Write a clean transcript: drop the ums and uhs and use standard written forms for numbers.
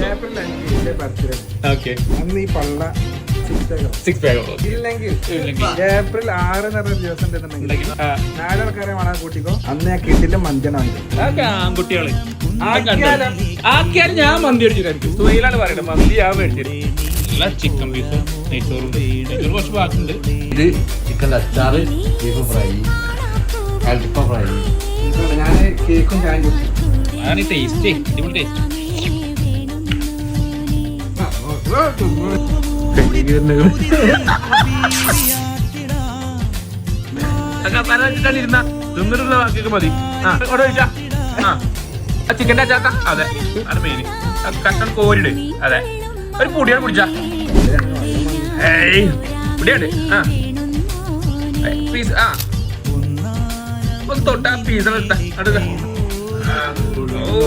April 5 birthday. Okay അന്ന് ഈ പള്ള സിക്സ് പാക്ക് ഇല്ലെങ്കിൽ ഏപ്രിൽ 6 എന്ന് പറഞ്ഞ ദിവസം ഉണ്ടെന്നുണ്ടെങ്കിൽ 4 ആൾക്കാരെ വേണം കൂട്ടിക്കോ. അന്ന് ഞാൻ കിട്ടില്ല മഞ്ചനാണ് ആൺകുട്ടികള് ആക്കിയാൽ ഞാൻ മന്തി അടിച്ചിട്ടായിരിക്കും. സുഹൈലാണ് പറയുന്നത് മന്തി ഞാൻ മേടിച്ചത്. നല്ല ചിക്കൻ പീസും നെയ്ച്ചോറും കുറച്ച് ബാക്കിയുണ്ട്. ഇത് ചിക്കൻ അച്ചാറ്, ബീഫ് ഫ്രൈ, കൽപ്പ ഫ്രൈ. ഞാൻ കേക്കും ചായ അതാണ് ടേസ്റ്റ്. അടിപൊളി ടേസ്റ്റ്. തിന്നിട്ടുള്ള ബാക്കിയൊക്കെ മതി. ചിക്കൻ്റെ അച്ചാക്ക അതെ അത് മെയിൻ. കഷ്ണം കോരിട് അതെ. ഒരു പൊടിയാണ് പിടിച്ച പൊടിയാണ്. പീസ് ഒന്ന് തൊട്ട പീസ് അടുത്ത ഓ